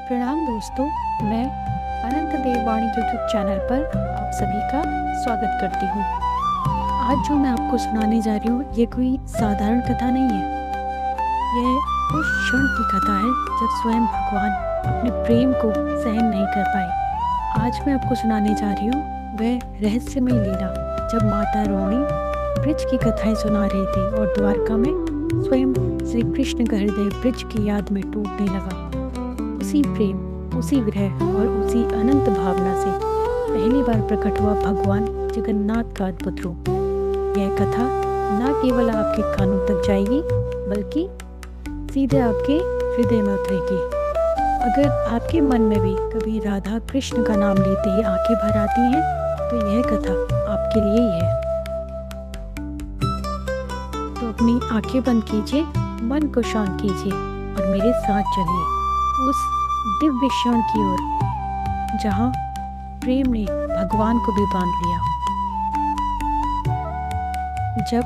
प्रणाम दोस्तों, मैं अनंत देववाणी यूट्यूब चैनल पर आप सभी का स्वागत करती हूँ। आज जो मैं आपको सुनाने जा रही हूँ ये कोई साधारण कथा नहीं है। यह उस क्षण की कथा है जब स्वयं भगवान अपने प्रेम को सहन नहीं कर पाए। आज मैं आपको सुनाने जा रही हूँ वह रहस्यमय लीला जब माता रोहिणी ब्रज की कथाएं सुना रही थी और द्वारका में स्वयं श्री कृष्ण का हृदय ब्रज की याद में टूटने लगा। उसी प्रेम, उसी विरह और उसी अनंत भावना से पहली बार प्रकट हुआ भगवान जगन्नाथ का अद्भुत रूप। यह कथा न केवल आपके कानों तक जाएगी बल्कि सीधे आपके हृदय में उतरेगी। अगर आपके मन में भी कभी राधा कृष्ण का नाम लेते ही आंखें भर आती हैं तो यह कथा आपके लिए ही है। तो अपनी आंखें बंद कीजिए, मन को शांत कीजिए और मेरे साथ चलिए उस दिव्य क्षण की ओर जहाँ प्रेम ने भगवान को भी बांध लिया। जब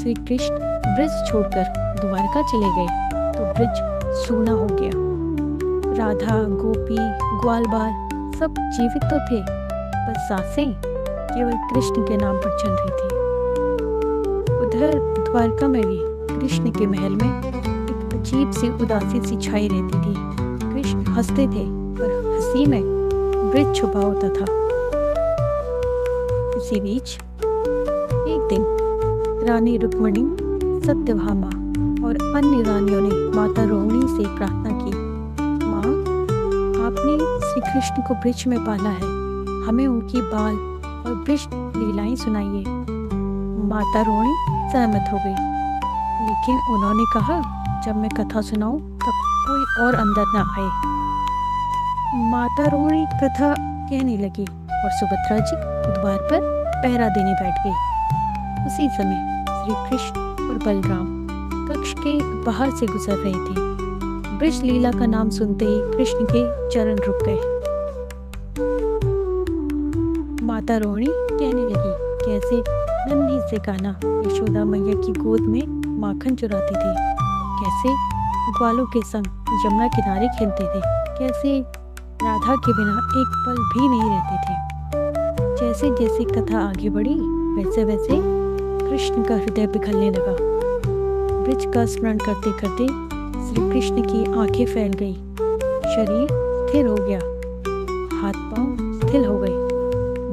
श्री कृष्ण ब्रज छोड़कर द्वारका चले गए तो ब्रज सूना हो गया। राधा, गोपी, ग्वाल बाल सब जीवित तो थे, बस सांसें केवल कृष्ण के नाम पर चल रही थी। उधर द्वारका में भी कृष्ण के महल में एक अजीब सी उदासी सी छाई रहती थी। कृष्ण हंसते थे पर हंसी में ब्रज छुपा होता था। इसी बीच एक दिन रानी रुक्मिणी, सत्यभामा और अन्य रानियों ने माता रोहिणी से प्रार्थना की, माँ, आपने श्री कृष्ण को ब्रज में पाला है, हमें उनकी बाल और ब्रज लीलाएं सुनाइए। माता रोहिणी सहमत हो गई, लेकिन उन्होंने कहा, जब मैं कथा सुनाऊं तब कोई और अंदर ना आए। माता रोहिणी कथा कहने लगी और सुभद्रा जी द्वार पर पहरा देने बैठ गए। उसी समय श्री कृष्ण और बलराम कक्ष के बाहर से गुजर रहे थे। ब्रज लीला का नाम सुनते ही कृष्ण के चरण रुक गए। माता रोहिणी कहने लगी, कैसे नन्ही से कान्हा यशोदा मैया की गोद में माखन चुराती थी, कैसे ग्वालों के संग यमुना किनारे खेलते थे, कैसे राधा के बिना एक पल भी नहीं रहते थे। जैसे जैसे कथा आगे बढ़ी वैसे वैसे कृष्ण का हृदय पिघलने लगा। ब्रज का स्मरण करते करते श्री कृष्ण की आंखें फैल गई, शरीर स्थिर हो गया, हाथ पांव स्थिर हो गए,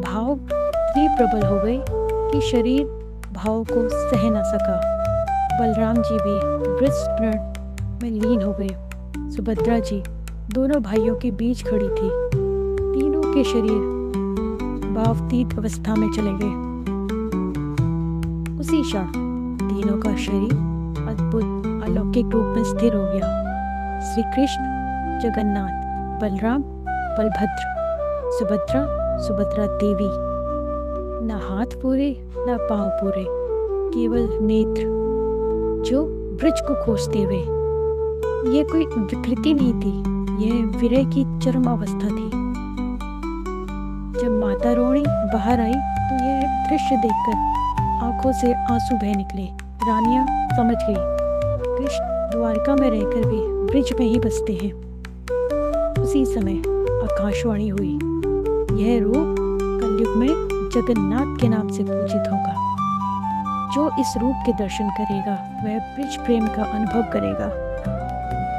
भाव इतने प्रबल हो गए कि शरीर भाव को सह न सका। बलराम जी भी ब्रज स्मरण में लीन हो गए। सुभद्रा जी दोनों भाइयों के बीच खड़ी थी। तीनों के शरीर भावातीत अवस्था में चले गए। उसी क्षण तीनों का शरीर अद्भुत अलौकिक रूप में स्थिर हो गया। श्री कृष्ण जगन्नाथ, बलराम बलभद्र, सुभद्रा सुभद्रा देवी, न हाथ पूरे न पांव पूरे, केवल नेत्र जो ब्रज को खोजते हुए। यह कोई विकृति नहीं थी, यह विरह की चरम अवस्था थी। जब माता रोहिणी बाहर आई तो यह दृश्य देखकर आंखों से आंसू बह निकले। रानियां समझ गई, कृष्ण द्वारका में रहकर भी ब्रज में ही बसते हैं। उसी समय आकाशवाणी हुई, यह रूप कलयुग में जगन्नाथ के नाम से पूजित होगा। जो इस रूप के दर्शन करेगा वह ब्रज प्रेम का अनुभव करेगा।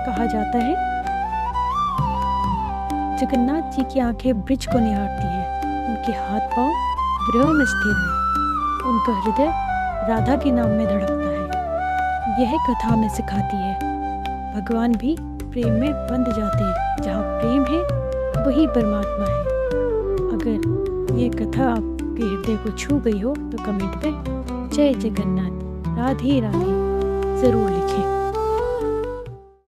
कहा जाता है जगन्नाथ जी की आंखें ब्रज को निहारती हैं, उनके हाथ पांव विरह में स्थिर हैं, उनका हृदय राधा के नाम में धड़कता है। यह कथा हमें सिखाती है भगवान भी प्रेम में बंध जाते हैं। जहाँ प्रेम है वही परमात्मा है। अगर यह कथा आपके हृदय को छू गई हो तो कमेंट में जय जगन्नाथ, राधे राधे जरूर लिखें।